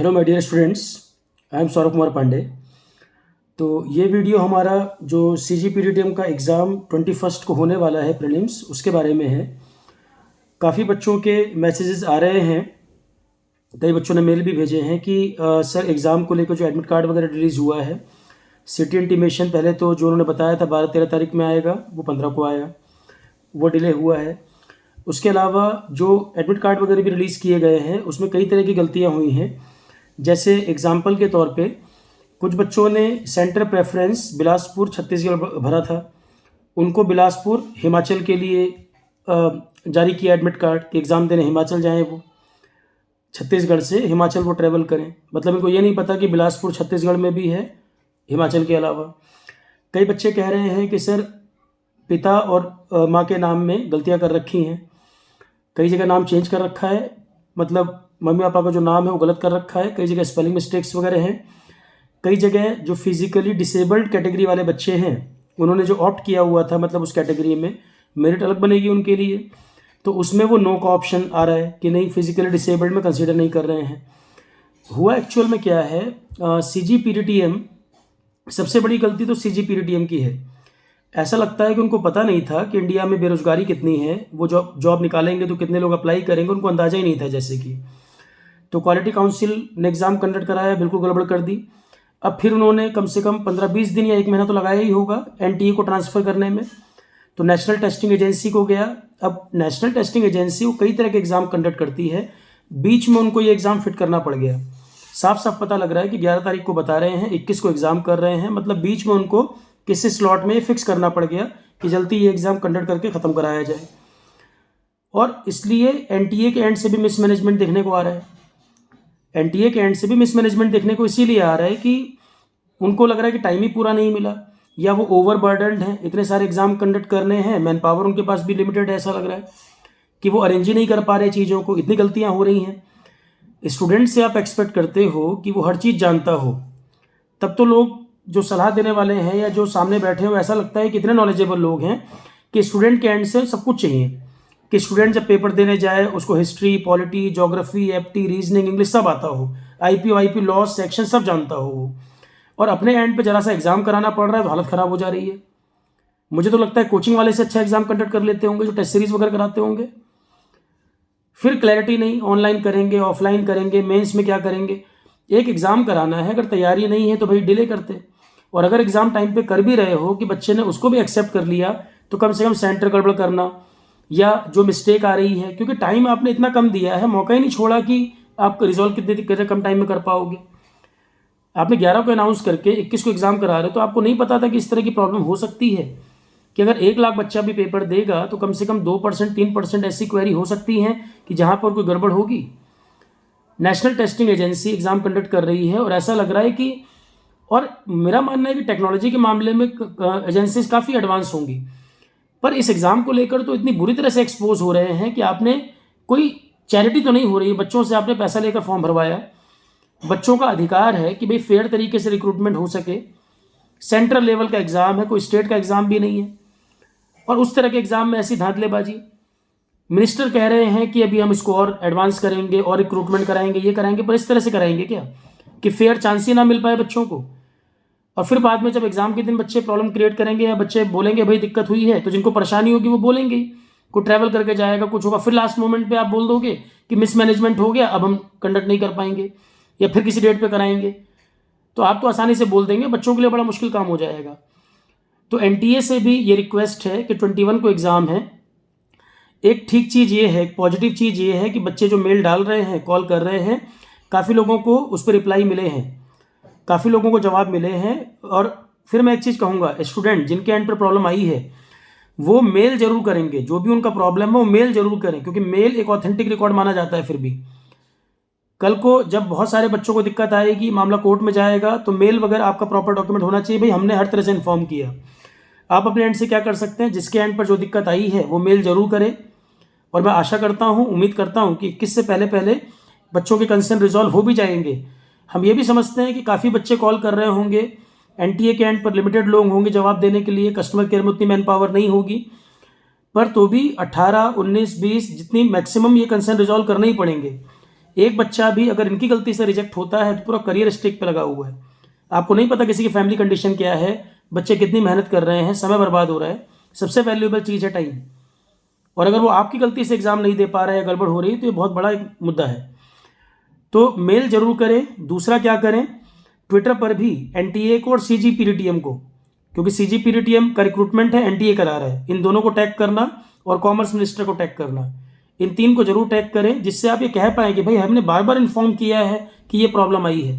Hello my dear students, I am Saurabh Kumar Pandey. तो ये video हमारा जो CGPTTM का एग्ज़ाम 21 को होने वाला है प्रीलिम्स, उसके बारे में है। काफ़ी बच्चों के मैसेजेस आ रहे हैं, कई बच्चों ने मेल भी भेजे हैं कि सर एग्ज़ाम को लेकर जो एडमिट कार्ड वगैरह रिलीज़ हुआ है, सिटी इंटीमेशन पहले तो जो उन्होंने बताया था 12-13 तारीख में आएगा, वो 15 को आया, वो डिले हुआ है। उसके अलावा जो एडमिट कार्ड वगैरह भी रिलीज़ किए गए हैं उसमें कई तरह की गलतियाँ हुई हैं। जैसे एग्जाम्पल के तौर पे कुछ बच्चों ने सेंटर प्रेफरेंस बिलासपुर छत्तीसगढ़ भरा था, उनको बिलासपुर हिमाचल के लिए जारी किया एडमिट कार्ड कि एग्ज़ाम देने हिमाचल जाएं, वो छत्तीसगढ़ से हिमाचल वो ट्रैवल करें। मतलब इनको ये नहीं पता कि बिलासपुर छत्तीसगढ़ में भी है हिमाचल के अलावा। कई बच्चे कह रहे हैं कि सर पिता और माँ के नाम में गलतियाँ कर रखी हैं, कई जगह नाम चेंज कर रखा है, मतलब मम्मी पापा का जो नाम है वो गलत कर रखा है, कई जगह स्पेलिंग मिस्टेक्स वगैरह हैं। कई जगह जो फिजिकली डिसेबल्ड कैटेगरी वाले बच्चे हैं उन्होंने जो ऑप्ट किया हुआ था, मतलब उस कैटेगरी में मेरिट अलग बनेगी उनके लिए, तो उसमें वो नो का ऑप्शन आ रहा है कि नहीं फिजिकली डिसेबल्ड में कंसीडर नहीं कर रहे हैं। हुआ एक्चुअल में क्या है, CGPTTM सबसे बड़ी गलती तो CGPTTM की है। ऐसा लगता है कि उनको पता नहीं था कि इंडिया में बेरोजगारी कितनी है, वो जॉब निकालेंगे तो कितने लोग अप्लाई करेंगे, उनको अंदाज़ा ही नहीं था। जैसे कि तो क्वालिटी काउंसिल ने एग्ज़ाम कंडक्ट कराया, बिल्कुल गड़बड़ कर दी। अब फिर उन्होंने कम से कम 15-20 दिन या 1 महीना तो लगाया ही होगा NTA को ट्रांसफ़र करने में, तो नेशनल टेस्टिंग एजेंसी को गया। अब नेशनल टेस्टिंग एजेंसी वो कई तरह के एग्ज़ाम कंडक्ट करती है, बीच में उनको ये एग्ज़ाम फिट करना पड़ गया। साफ साफ पता लग रहा है कि 11 तारीख को बता रहे हैं, 21 को एग्ज़ाम कर रहे हैं, मतलब बीच में उनको किसी स्लॉट में फिक्स करना पड़ गया कि जल्दी ये एग्ज़ाम कंडक्ट करके ख़त्म कराया जाए। और इसलिए NTA के एंड से भी मिसमैनेजमेंट देखने को आ रहा है। NTA के एंड से भी मिसमैनेजमेंट देखने को इसीलिए आ रहा है कि उनको लग रहा है कि टाइम ही पूरा नहीं मिला, या वो ओवरबर्डन्ड हैं, इतने सारे एग्ज़ाम कंडक्ट करने हैं, मैन पावर उनके पास भी लिमिटेड है। ऐसा लग रहा है कि वो अरेंज ही नहीं कर पा रहे चीज़ों को, इतनी गलतियाँ हो रही हैं। स्टूडेंट से आप एक्सपेक्ट करते हो कि वो हर चीज़ जानता हो, तब तो लोग जो सलाह देने वाले हैं या जो सामने बैठे हैं, ऐसा लगता है कि इतने नॉलेजेबल लोग हैं कि स्टूडेंट के एंड से सब कुछ चाहिए कि स्टूडेंट जब पेपर देने जाए उसको history, polity, geography, FT, reasoning, English सब आता हो, IP लॉ सेक्शन सब जानता हो वो, और अपने एंड पे जरा सा एग्ज़ाम कराना पड़ रहा है तो हालत ख़राब हो जा रही है। मुझे तो लगता है कोचिंग वाले से अच्छा एग्ज़ाम कंडक्ट कर लेते होंगे जो टेस्ट सीरीज़ वगैरह कराते होंगे। फिर क्लैरिटी नहीं, ऑनलाइन करेंगे, ऑफलाइन करेंगे, मेंस में क्या करेंगे। एक एग्ज़ाम कराना है, अगर तैयारी नहीं है तो भाई डिले करते, और अगर एग्ज़ाम टाइम पे कर भी रहे हो कि बच्चे ने उसको भी एक्सेप्ट कर लिया, तो कम से कम सेंटर गड़बड़ करना या जो मिस्टेक आ रही है, क्योंकि टाइम आपने इतना कम दिया है, मौका ही नहीं छोड़ा कि आप रिजॉल्व कितने कम टाइम में कर पाओगे। आपने 11 को अनाउंस करके 21 को एग्ज़ाम करा रहे हो, तो आपको नहीं पता था कि इस तरह की प्रॉब्लम हो सकती है कि अगर 1 लाख बच्चा भी पेपर देगा तो कम से कम 2% 3% ऐसी क्वेरी हो सकती हैं कि जहाँ पर कोई गड़बड़ होगी। National testing agency exam conduct कर रही है और ऐसा लग रहा है कि, और मेरा मानना है कि टेक्नोलॉजी के मामले में एजेंसीज काफ़ी एडवांस होंगी, पर इस एग्ज़ाम को लेकर तो इतनी बुरी तरह से एक्सपोज हो रहे हैं कि आपने कोई चैरिटी तो नहीं हो रही है, बच्चों से आपने पैसा लेकर फॉर्म भरवाया। बच्चों का अधिकार है कि भाई फेयर तरीके से रिक्रूटमेंट हो सके। सेंट्रल लेवल का एग्ज़ाम है, कोई स्टेट का एग्ज़ाम भी नहीं है, और उस तरह के एग्ज़ाम में ऐसी धांधलेबाजी। मिनिस्टर कह रहे हैं कि अभी हम इसको और एडवांस करेंगे और रिक्रूटमेंट कराएंगे, ये कराएंगे, पर इस तरह से कराएंगे क्या कि फेयर चांस ही ना मिल पाए बच्चों को। और फिर बाद में जब एग्ज़ाम के दिन बच्चे प्रॉब्लम क्रिएट करेंगे या बच्चे बोलेंगे भाई दिक्कत हुई है, तो जिनको परेशानी होगी वो बोलेंगे, कोई ट्रैवल करके जाएगा, कुछ होगा, फिर लास्ट मोमेंट पे आप बोल दोगे कि मिसमैनेजमेंट हो गया, अब हम कंडक्ट नहीं कर पाएंगे या फिर किसी डेट पे कराएंगे, तो आप तो आसानी से बोल देंगे, बच्चों के लिए बड़ा मुश्किल काम हो जाएगा। तो NTA से भी ये रिक्वेस्ट है कि 21 को एग्ज़ाम है। एक ठीक चीज़ ये है, पॉजिटिव चीज़ ये है कि बच्चे जो मेल डाल रहे हैं, कॉल कर रहे हैं, काफ़ी लोगों को उस पर रिप्लाई मिले हैं, काफ़ी लोगों को जवाब मिले हैं। और फिर मैं एक चीज़ कहूँगा, स्टूडेंट जिनके एंड पर प्रॉब्लम आई है वो मेल जरूर करेंगे, जो भी उनका प्रॉब्लम है वो मेल जरूर करें, क्योंकि मेल एक ऑथेंटिक रिकॉर्ड माना जाता है। फिर भी कल को जब बहुत सारे बच्चों को दिक्कत आएगी, मामला कोर्ट में जाएगा, तो मेल वगैरह आपका प्रॉपर डॉक्यूमेंट होना चाहिए, भाई हमने हर तरह से इन्फॉर्म किया। आप अपने एंड से क्या कर सकते हैं, जिसके एंड पर जो दिक्कत आई है वो मेल जरूर करें। और मैं आशा करता हूँ, उम्मीद करता हूँ कि 21 से पहले पहले बच्चों के कंसर्न रिजॉल्व हो भी जाएंगे। हम ये भी समझते हैं कि काफ़ी बच्चे कॉल कर रहे होंगे, NTA के एंड पर लिमिटेड लोग होंगे जवाब देने के लिए, कस्टमर केयर में उतनी मैन पावर नहीं होगी, पर तो भी 18, 19, 20 जितनी मैक्सिमम ये कंसर्न रिजॉल्व करने ही पड़ेंगे। एक बच्चा भी अगर इनकी गलती से रिजेक्ट होता है तो पूरा करियर स्टेक पे लगा हुआ है। आपको नहीं पता किसी की फैमिली कंडीशन क्या है, बच्चे कितनी मेहनत कर रहे हैं, समय बर्बाद हो रहा है। सबसे वैल्यूएबल चीज़ है टाइम, और अगर वो आपकी गलती से एग्ज़ाम नहीं दे पा रहा है, गड़बड़ हो रही है, तो ये बहुत बड़ा एक मुद्दा है। तो मेल जरूर करें। दूसरा क्या करें, ट्विटर पर भी एनटीए को और सीजीपीडीटीएम को, क्योंकि सीजीपीडीटीएम का रिक्रूटमेंट है, एनटीए करा रहा है, इन दोनों को टैग करना और कॉमर्स मिनिस्टर को टैग करना, इन 3 को जरूर टैग करें, जिससे आप ये कह पाएँ कि भाई हमने बार बार इन्फॉर्म किया है कि ये प्रॉब्लम आई है।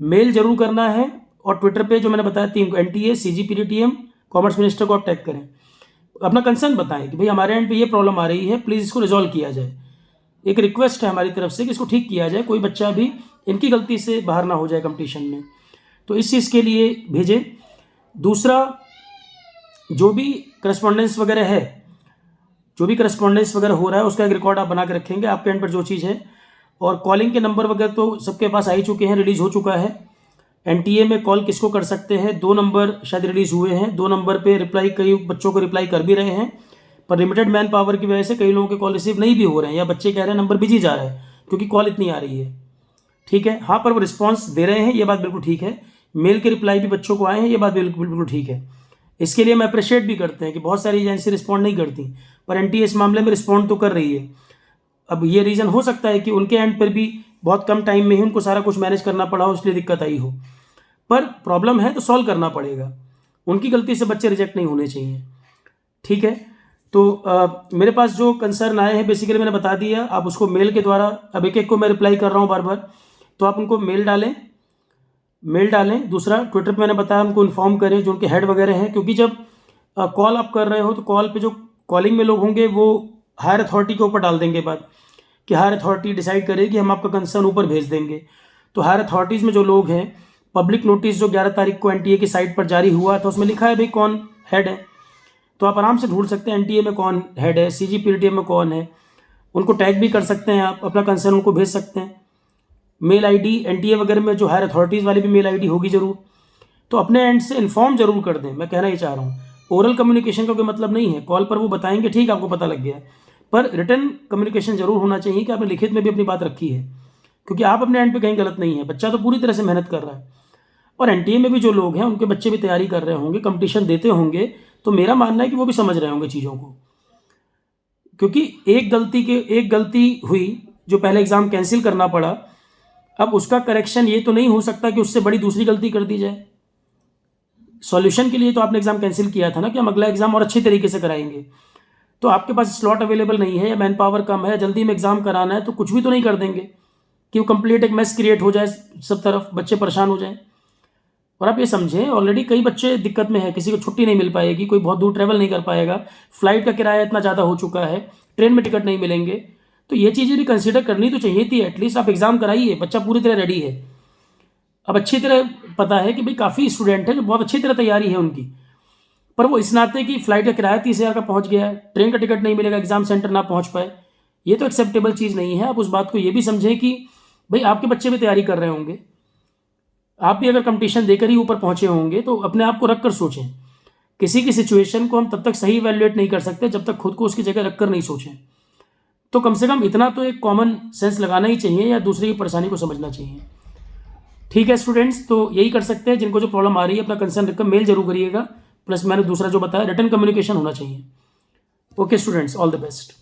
मेल जरूर करना है, और ट्विटर पे जो मैंने बताया 3 को, एनटीए, सीजीपीडीटीएम, कॉमर्स मिनिस्टर को आप टैग करें। अपना कंसर्न बताएं कि भाई हमारे एंड पे ये प्रॉब्लम आ रही है, प्लीज़ इसको रिजॉल्व किया जाए। एक रिक्वेस्ट है हमारी तरफ से कि इसको ठीक किया जाए, कोई बच्चा भी इनकी गलती से बाहर ना हो जाए कंपटीशन में। तो इस चीज़ के लिए भेजें। दूसरा, जो भी करस्पॉन्डेंस वगैरह है, जो भी करस्पॉन्डेंस वगैरह हो रहा है, उसका एक रिकॉर्ड आप बना के रखेंगे आपके एंड पर जो चीज़ है। और कॉलिंग के नंबर वगैरह तो सबके पास आ ही चुके हैं, रिलीज़ हो चुका है। एनटीए में कॉल किसको कर सकते हैं, 2 नंबर शायद रिलीज़ हुए हैं, 2 नंबर पे रिप्लाई कई बच्चों को रिप्लाई कर भी रहे हैं, पर लिमिटेड मैन पावर की वजह से कई लोगों के कॉल रिसीव नहीं भी हो रहे हैं, या बच्चे कह रहे हैं नंबर बिजी जा रहा है क्योंकि कॉल इतनी आ रही है। ठीक है, हाँ, पर वो रिस्पॉन्स दे रहे हैं, ये बात बिल्कुल ठीक है। मेल के रिप्लाई भी बच्चों को आए हैं, ये बात बिल्कुल ठीक है। इसके लिए हम अप्रिशिएट भी करते हैं कि बहुत सारी एजेंसी रिस्पॉन्ड नहीं करती, पर एनटीए इस मामले में रिस्पॉन्ड तो कर रही है। अब ये रीज़न हो सकता है कि उनके एंड पर भी बहुत कम टाइम में ही उनको सारा कुछ मैनेज करना पड़ा हो, इसलिए दिक्कत आई हो, पर प्रॉब्लम है तो सॉल्व करना पड़ेगा। उनकी गलती से बच्चे रिजेक्ट नहीं होने चाहिए। ठीक है, तो मेरे पास जो कंसर्न आए हैं बेसिकली मैंने बता दिया, आप उसको मेल के द्वारा, अब एक को मैं रिप्लाई कर रहा हूँ बार बार, तो आप उनको मेल डालें। दूसरा, ट्विटर पे मैंने बताया उनको इन्फॉर्म करें जो उनके हेड वगैरह हैं, क्योंकि जब कॉल आप कर रहे हो तो कॉल पे जो कॉलिंग में लोग होंगे वो हायर अथॉरिटी के ऊपर डाल देंगे बात, कि हायर अथॉरिटी डिसाइड करेगी, हम आपका कंसर्न ऊपर भेज देंगे। तो हायर अथॉरिटीज़ में जो लोग हैं, पब्लिक नोटिस जो 11 तारीख को एनटीए की साइट पर जारी हुआ था, उसमें लिखा है भाई कौन हेड है, तो आप आराम से ढूंढ सकते हैं एनटीए में कौन हेड है, सीजीपीडीटीएम में कौन है, उनको टैग भी कर सकते हैं, आप अपना कंसर्न उनको भेज सकते हैं। मेल आईडी एनटीए वगैरह में जो हायर अथॉरिटीज़ वाली भी मेल आईडी होगी ज़रूर, तो अपने एंड से इन्फॉर्म जरूर कर दें। मैं कहना ही चाह रहा हूँ, ओरल कम्युनिकेशन का कोई मतलब नहीं है, कॉल पर वो बताएंगे ठीक, आपको पता लग गया, पर रिटर्न कम्युनिकेशन जरूर होना चाहिए कि आपने लिखित में भी अपनी बात रखी है, क्योंकि आप अपने एंड पे कहीं गलत नहीं है, बच्चा तो पूरी तरह से मेहनत कर रहा है। और एनटीए में भी जो लोग हैं उनके बच्चे भी तैयारी कर रहे होंगे, कंपटीशन देते होंगे, तो मेरा मानना है कि वो भी समझ रहे होंगे चीज़ों को, क्योंकि एक गलती हुई जो पहले एग्ज़ाम कैंसिल करना पड़ा, अब उसका करेक्शन ये तो नहीं हो सकता कि उससे बड़ी दूसरी गलती कर दी जाए। सॉल्यूशन के लिए तो आपने एग्ज़ाम कैंसिल किया था ना, कि हम अगला एग्ज़ाम और अच्छे तरीके से कराएंगे, तो आपके पास स्लॉट अवेलेबल नहीं है, या मैन पावर कम है, जल्दी में एग्ज़ाम कराना है, तो कुछ भी तो नहीं कर देंगे कि वो कंप्लीट एक मैस क्रिएट हो जाए, सब तरफ बच्चे परेशान हो जाएं। और आप ये समझें, ऑलरेडी कई बच्चे दिक्कत में है, किसी को छुट्टी नहीं मिल पाएगी, कोई बहुत दूर ट्रैवल नहीं कर पाएगा, फ्लाइट का किराया इतना ज़्यादा हो चुका है, ट्रेन में टिकट नहीं मिलेंगे, तो ये चीज़ें भी कंसिडर करनी तो चाहिए थी। एटलीस्ट आप एग्ज़ाम कराइए, बच्चा पूरी तरह रेडी है, अब अच्छी तरह पता है कि भाई काफ़ी स्टूडेंट है जो बहुत अच्छी तरह तैयारी है उनकी, पर वो इस नाते कि फ्लाइट का किराया 30,000 का पहुंच गया है, ट्रेन का टिकट नहीं मिलेगा, एग्जाम सेंटर ना पहुंच पाए, ये तो एक्सेप्टेबल चीज़ नहीं है। आप उस बात को ये भी समझें कि भाई आपके बच्चे भी तैयारी कर रहे होंगे, आप भी अगर कंपटीशन देकर ही ऊपर पहुंचे होंगे, तो अपने आप को रख कर सोचें। किसी की सिचुएशन को हम तब तक सही इवैल्यूएट नहीं कर सकते जब तक खुद को उसकी जगह रख कर नहीं सोचें। तो कम से कम इतना तो एक कॉमन सेंस लगाना ही चाहिए, या दूसरे की परेशानी को समझना चाहिए। ठीक है स्टूडेंट्स, तो यही कर सकते हैं। जिनको जो प्रॉब्लम आ रही है अपना कंसर्न रखकर मेल जरूर करिएगा, प्लस मैंने दूसरा जो बताया रिटर्न कम्युनिकेशन होना चाहिए। Okay students, all the best.